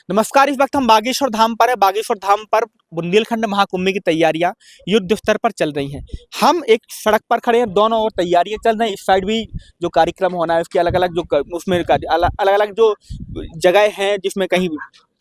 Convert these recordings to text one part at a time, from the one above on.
नमस्कार। इस वक्त हम बागेश्वर धाम पर है। बागेश्वर धाम पर बुंदेलखंड महाकुंभ की तैयारियां युद्ध स्तर पर चल रही हैं। हम एक सड़क पर खड़े हैं, दोनों ओर तैयारियां चल रही हैं। इस साइड भी जो कार्यक्रम होना है उसके अलग अलग उसमें अलग अलग जो जगह हैं जिसमें कहीं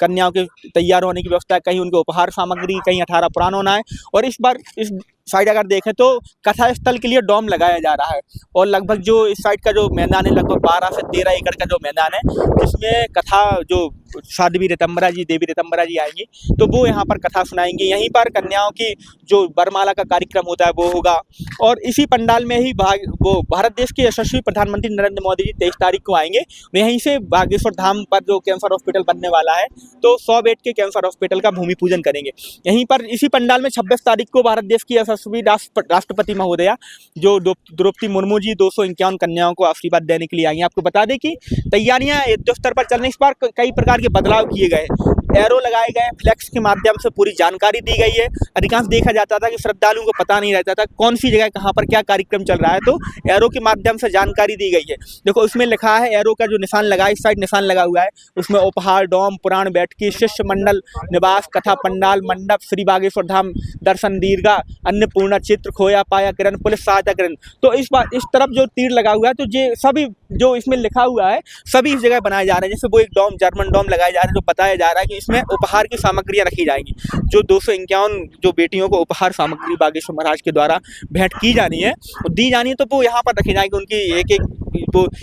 कन्याओं के तैयार होने की व्यवस्था है, कहीं उनके उपहार सामग्री, कहीं 18 पुराण होना है। और इस बार इस साइड अगर देखें तो कथा स्थल के लिए डोम लगाया जा रहा है। और लगभग जो इस साइड का जो मैदान है लगभग 12 से 13 एकड़ का जो मैदान है, जिसमें कथा जो साध्वी ऋतंबरा जी, देवी ऋतंबरा जी आएंगी तो वो यहाँ पर कथा सुनाएंगी। यहीं पर कन्याओं की जो वरमाला का कार्यक्रम होता है वो होगा। और इसी पंडाल में ही वो भारत देश के यशस्वी प्रधानमंत्री नरेंद्र मोदी जी 23 तारीख को आएंगे। यहीं से बागेश्वर धाम पर जो कैंसर हॉस्पिटल बनने वाला है तो 100 बेड के कैंसर हॉस्पिटल का भूमि पूजन करेंगे। यहीं पर इसी पंडाल में 26 तारीख को भारत देश की यशस्वी राष्ट्रपति महोदया जो द्रौपदी मुर्मू जी 251 कन्याओं को आशीर्वाद देने के लिए आई हैं। आपको बता दें कि तैयारियां युद्ध स्तर पर चल रही। इस बार कई प्रकार के बदलाव किए गए, एरो लगाए गए, फ्लैक्स के माध्यम से पूरी जानकारी दी गई है। अधिकांश देखा जाता था कि श्रद्धालुओं को पता नहीं रहता था कौन सी जगह कहाँ पर क्या कार्यक्रम चल रहा है, तो एरो के माध्यम से जानकारी दी गई है। देखो उसमें लिखा है, एरो का जो निशान लगा है, इस साइड निशान लगा हुआ है, उसमें उपहार, डोम, पुराण बैठकी, शिष्य मंडल निवास, कथा पंडाल, मंडप, श्री बागेश्वर धाम दर्शन, दीर्घा, अन्नपूर्णा, चित्र, खोया पाया किरण, पुलिस सहायता किरण। तो इस बार इस तरफ जो तीर लगा हुआ है तो ये सभी जो इसमें लिखा हुआ है सभी इस जगह बनाए जा रहे हैं। जैसे वो एक डोम, जर्मन डोम लगाए जा रहे हैं, जो बताया जा रहा है कि इसमें उपहार की सामग्रियां रखी जाएंगी। जो 251 जो बेटियों को उपहार सामग्री बागेश्वर महाराज के द्वारा भेंट की जानी है, दी जानी है, तो वो यहाँ पर रखी जाएगी। उनकी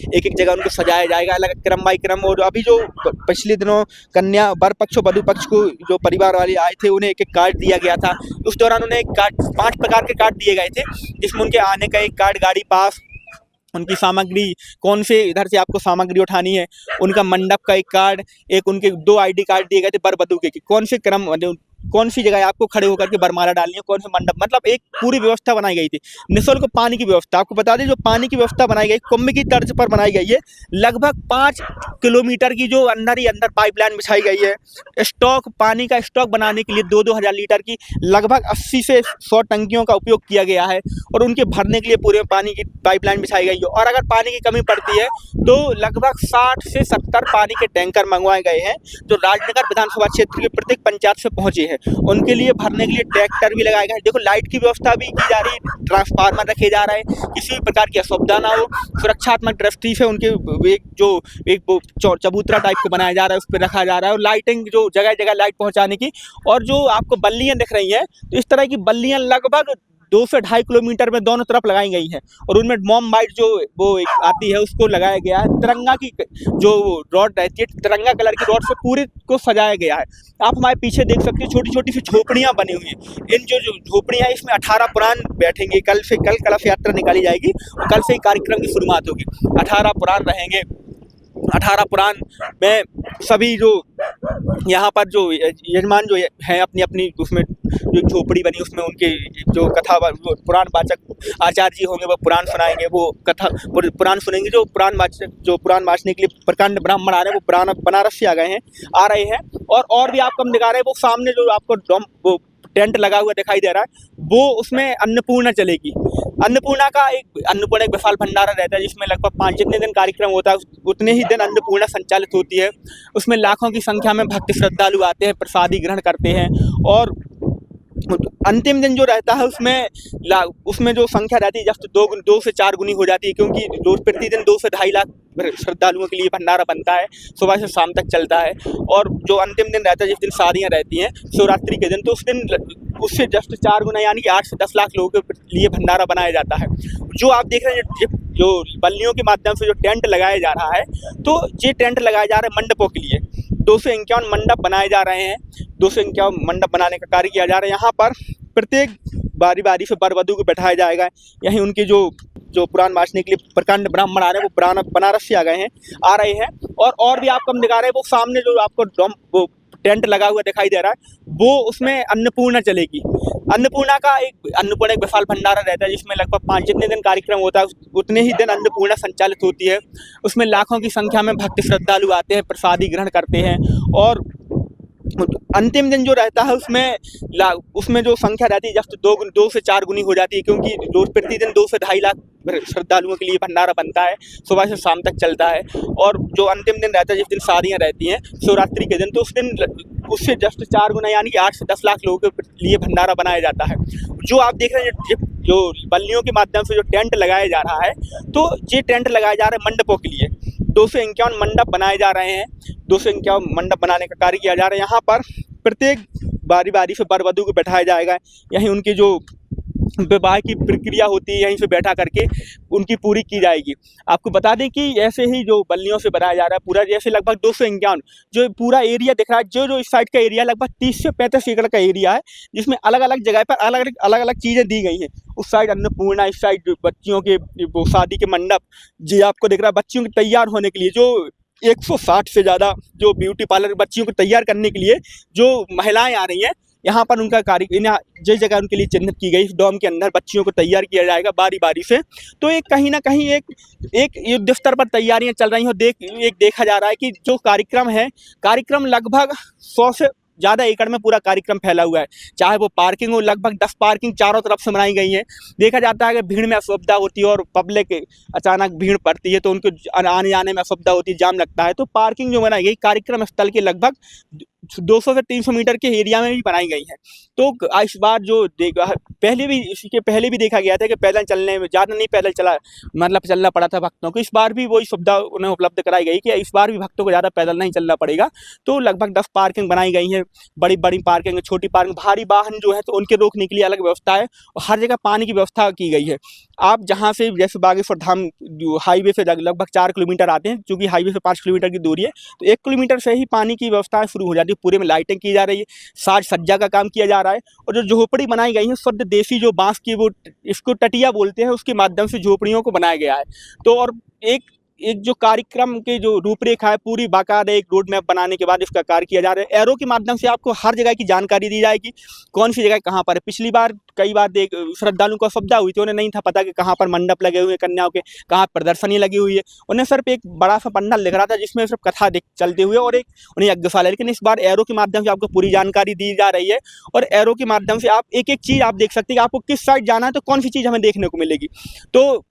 एक एक जगह उनको सजाया जाएगा अलग क्रम बाई क्रम। और अभी जो पिछले दिनों कन्या वर पक्ष और वधु पक्ष को जो परिवार वाले आए थे उन्हें एक एक कार्ड दिया गया था। उस दौरान उन्हें एक कार्ड, 5 प्रकार के कार्ड दिए गए थे, जिसमें उनके आने का एक कार्ड, गाड़ी पास, उनकी सामग्री, कौन से इधर से आपको सामग्री उठानी है, उनका मंडप का एक कार्ड, एक उनके 2 आईडी कार्ड दिए गए थे वर वधु के, कौन से क्रम, कौन सी जगह आपको खड़े होकर के वरमाला डालनी है, कौन से मंडप, मतलब एक पूरी व्यवस्था बनाई गई थी। निःशुल्क पानी की व्यवस्था, आपको बता दें जो पानी की व्यवस्था बनाई गई कुंभ की तर्ज पर बनाई गई है। लगभग 5 किलोमीटर की जो अंदर ही अंदर पाइपलाइन बिछाई गई है। स्टॉक, पानी का स्टॉक बनाने के लिए 2-2 हज़ार लीटर की लगभग 80 से 100 टंकियों का उपयोग किया गया है। और उनके भरने के लिए पूरे पानी की पाइपलाइन बिछाई गई है। और अगर पानी की कमी पड़ती है तो लगभग 60 से 70 पानी के टैंकर मंगवाए गए हैं, जो राजनगर विधानसभा क्षेत्र के प्रत्येक पंचायत से पहुंचे हैं। उनके लिए भरने के लिए ट्रैक्टर भी लगाए गए हैं। देखो लाइट की व्यवस्था भी की जा रही है, ट्रांसफार्मर रखे जा रहे हैं, किसी भी प्रकार की असुविधा ना हो। सुरक्षात्मक दृष्टि से उनके एक चबूतरा टाइप का बनाया जा रहा है, उस पर रखा जा रहा है। और लाइटिंग जो जगह जगह लाइट पहुंचाने की, और जो आपको बल्लियां दिख रही हैं तो इस तरह की बल्लियां लगभग 2 से 2.5 किलोमीटर में दोनों तरफ लगाई गई हैं। और उनमें मॉम लाइट जो वो एक आती है उसको लगाया गया है। तिरंगा की जो रॉड रहती है, तिरंगा कलर की रॉड से पूरे को सजाया गया है। आप हमारे पीछे देख सकते हैं छोटी छोटी सी झोपड़ियां बनी हुई हैं। इन जो झोपड़ियां हैं इसमें 18 पुराण बैठेंगे। कल कलश यात्रा निकाली जाएगी और कल से ही कार्यक्रम की शुरुआत होगी। 18 पुराण रहेंगे। 18 पुराण में सभी जो यहाँ पर जो यजमान जो है अपनी अपनी उसमें जो झोपड़ी बनी उसमें उनके जो कथा पुराण वाचक आचार्य जी होंगे वो पुराण सुनाएंगे। वो कथा पुराण सुनेंगे। जो पुराण वाचने के लिए प्रकांड ब्राह्मण आ रहे हैं वो पुराण बनारस से आ रहे हैं। और भी आपको हम दिखा रहे हैं, वो सामने जो आपको वो टेंट लगा हुआ दिखाई दे रहा है वो उसमें अन्नपूर्णा चलेगी। अन्नपूर्णा एक विशाल भंडारा रहता है, जिसमें लगभग 5 जितने दिन कार्यक्रम होता है उतने ही दिन अन्नपूर्णा संचालित होती है। उसमें लाखों की संख्या में भक्त श्रद्धालु आते हैं, प्रसादी ग्रहण करते हैं। और अंतिम दिन जो रहता है उसमें जो संख्या रहती है जब 2 से 4 गुनी हो जाती है, क्योंकि रोज प्रतिदिन 2 से 2.5 लाख श्रद्धालुओं के लिए भंडारा बनता है, सुबह से शाम तक चलता है। और जो अंतिम दिन रहता है जिस दिन शादियाँ रहती हैं शिवरात्रि के दिन, तो उस दिन उससे जस्ट 4 गुना यानी कि 8 से 10 लाख लोगों के लिए भंडारा बनाया जाता है। जो आप देख रहे हैं जो बल्लियों के माध्यम से जो टेंट लगाया जा रहा है, तो ये टेंट लगाया जा रहा है मंडपों के लिए। 251 मंडप बनाए जा रहे हैं। 251 मंडप बनाने का कार्य किया जा रहा है। यहाँ पर प्रत्येक बारी बारी से वर वधु को बैठाया जाएगा। यहीं उनके जो पुराण वाचने के लिए प्रकांड ब्राह्मण आ रहे हैं वो बनारस से आ रहे हैं। और भी आपको हम दिखा रहे हैं, वो सामने जो आपको वो टेंट लगा हुआ दिखाई दे रहा है वो उसमें अन्नपूर्णा चलेगी। अन्नपूर्णा एक विशाल भंडारा रहता है, जिसमें लगभग 5 जितने दिन कार्यक्रम होता है उतने ही दिन अन्नपूर्णा संचालित होती है। उसमें लाखों की संख्या में भक्त श्रद्धालु आते हैं, प्रसादी ग्रहण करते हैं। और अंतिम दिन जो रहता है उसमें जो संख्या रहती है जस्ट 2 से 4 गुनी हो जाती है, क्योंकि रोज प्रतिदिन 2 से 2.5 लाख श्रद्धालुओं के लिए भंडारा बनता है, सुबह से शाम तक चलता है। और जो अंतिम दिन रहता है जिस दिन शादियाँ रहती हैं शिवरात्रि के दिन, तो उस दिन उससे जस्ट 4 गुना यानी कि 8 से 10 लाख लोगों के लिए भंडारा बनाया जाता है। जो आप देख रहे हैं जो बल्लियों के माध्यम से जो टेंट लगाया जा रहा है, तो ये टेंट लगाया जा रहा है मंडपों के लिए। 251 मंडप बनाए जा रहे हैं, 251 मंडप बनाने का कार्य किया जा रहा है। यहाँ पर प्रत्येक बारी से वर वधू को बैठाया जाएगा, यहीं उनकी जो विवाह की प्रक्रिया होती है यहीं से बैठा करके उनकी पूरी की जाएगी। आपको बता दें कि ऐसे ही जो बल्लियों से बनाया जा रहा है पूरा, जैसे लगभग 251 जो पूरा एरिया दिख रहा है, जो इस साइड का एरिया लगभग 30 से 35 एकड़ का एरिया है, जिसमें अलग अलग जगह पर अलग अलग चीज़ें दी गई हैं। उस साइड अन्नपूर्णा, इस साइड बच्चियों के वो शादी के मंडप, जी आपको दिख रहा है बच्चियों के तैयार होने के लिए जो 160 से ज़्यादा जो ब्यूटी पार्लर बच्चियों को तैयार करने के लिए जो महिलाएं आ रही हैं, यहाँ पर उनका कार्य जिस जगह उनके लिए चिन्हित की गई, इस डोम के अंदर बच्चियों को तैयार किया जाएगा बारी बारी से। तो एक कहीं ना कहीं एक युद्ध स्तर पर तैयारियां चल रही हैं। देखा जा रहा है कि जो कार्यक्रम लगभग 100 से ज़्यादा एकड़ में पूरा कार्यक्रम फैला हुआ है। चाहे वो पार्किंग हो, लगभग 10 पार्किंग चारों तरफ से बनाई गई है। देखा जाता है कि भीड़ में असुविधा होती है और पब्लिक अचानक भीड़ पड़ती है तो उनको आने जाने में असुविधा होती है, जाम लगता है। तो पार्किंग जो बनाई गई कार्यक्रम स्थल के लगभग 200 से 300 मीटर के एरिया में भी बनाई गई हैं। तो इस बार जो इसके पहले भी देखा गया था कि पैदल चलने में ज़्यादा नहीं पैदल चलना पड़ा था भक्तों को। इस बार भी वही सुविधा उन्हें उपलब्ध कराई गई कि इस बार भी भक्तों को ज़्यादा पैदल नहीं चलना पड़ेगा। तो लगभग 10 पार्किंग बनाई गई हैं, बड़ी बड़ी पार्किंग, छोटी पार्किंग, भारी वाहन जो है तो उनके रोकने के लिए अलग व्यवस्था है और हर जगह पानी की व्यवस्था की गई है। आप जहाँ से जैसे बागेश्वर धाम हाईवे से लगभग 4 किलोमीटर आते हैं, चूँकि हाईवे से 5 किलोमीटर की दूरी है, तो 1 किलोमीटर से ही पानी की व्यवस्था शुरू हो जाती है। पूरे में लाइटिंग की जा रही है, साज सज्जा का काम किया जा रहा है और जो झोपड़ी बनाई गई है शुद्ध देसी जो बांस की, वो इसको टटिया बोलते हैं, उसके माध्यम से झोपड़ियों को बनाया गया है। तो और एक जो कार्यक्रम के जो रूपरेखा है पूरी बाकायदा एक रोड मैप बनाने के बाद इसका कार्य किया जा रहा है। एरो के माध्यम से आपको हर जगह की जानकारी दी जाएगी, कौन सी जगह कहाँ पर है। पिछली बार कई बार श्रद्धालुओं को असुविधा हुई थी, उन्हें नहीं था पता कि कहाँ पर मंडप लगे हुए हैं कन्याओं के, कहाँ प्रदर्शनी लगी हुई है। उन्हें सिर्फ एक बड़ा सा पंडाल लिख रहा था जिसमें सिर्फ कथा चलते हुए और उन्हें यज्ञशाला। लेकिन इस बार एरो के माध्यम से आपको पूरी जानकारी दी जा रही है और एरो के माध्यम से आप एक चीज़ आप देख सकते हैं कि आपको किस साइड जाना है तो कौन सी चीज़ हमें देखने को मिलेगी। तो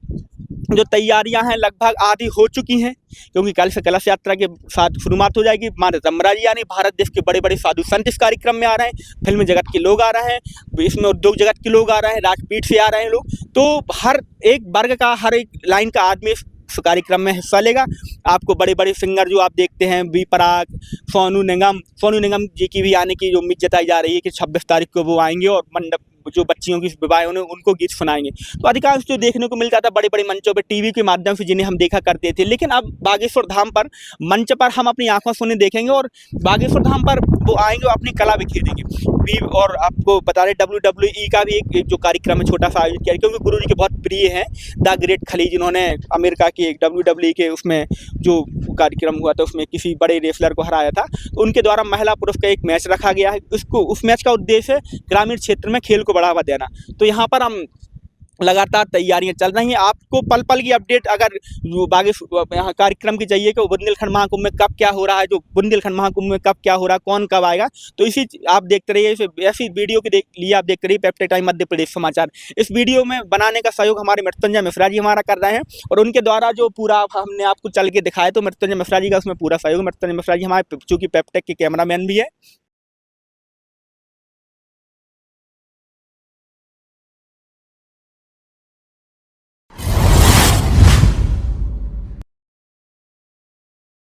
जो तैयारियां हैं लगभग आधी हो चुकी हैं, क्योंकि कल से कलश यात्रा के साथ शुरुआत हो जाएगी। माँ रमरा जी यानी भारत देश के बड़े बड़े साधु संत इस कार्यक्रम में आ रहे हैं, फिल्म जगत के लोग आ रहे हैं, इसमें उद्योग जगत के लोग आ रहे हैं, राजपीठ से आ रहे हैं लोग। तो हर एक वर्ग का, हर एक लाइन का आदमी इस कार्यक्रम में हिस्सा लेगा। आपको बड़े बड़े सिंगर जो आप देखते हैं, बी प्राक, सोनू निगम जी की भी आने की जो उम्मीद जताई जा रही है कि 26 तारीख को वो आएंगे और मंडप जो बच्चियों की विवाह उनको गीत सुनाएंगे। तो अधिकांश जो देखने को मिल जाता बड़े बड़े मंचों पर टीवी के माध्यम से जिन्हें हम देखा करते थे, लेकिन अब बागेश्वर धाम पर मंच पर हम अपनी आंखों से उन्हें देखेंगे और बागेश्वर धाम पर वो आएंगे और अपनी कला बिखेरेंगे। और आपको बता दें WWE का भी एक जो कार्यक्रम है छोटा सा आयोजित किया, क्योंकि गुरु जी के बहुत प्रिय हैं द ग्रेट खली, जिन्होंने अमेरिका के एक WWE के उसमें जो कार्यक्रम हुआ था उसमें किसी बड़े रेसलर को हराया था। तो उनके द्वारा महिला पुरुष का एक मैच रखा गया है। उस मैच का उद्देश्य है ग्रामीण क्षेत्र में खेल को बढ़ावा देना। तो यहाँ पर हम लगातार तैयारियां चल रही हैं। आपको पल पल की अपडेट अगर बागेश्वर यहाँ कार्यक्रम की चाहिए कि बुंदेलखंड महाकुंभ में कब क्या हो रहा है, जो बुंदेलखंड महाकुंभ में कब क्या हो रहा है, कौन कब आएगा, तो इसी आप देखते रहिए। ऐसी वीडियो के लिए आप देखते रहिए पेप्टेड टाइम मध्य प्रदेश समाचार। इस वीडियो में बनाने का सहयोग हमारे मृत्युंजय मिश्रा जी हमारा कर रहे हैं और उनके द्वारा जो पूरा हमने आपको चल के दिखाया तो मृत्युंजय मिश्रा जी का उसमें पूरा सहयोग। मृत्युंजय मिश्रा जी हमारे चूँकि पेप्टेक के कैमरामैन भी है।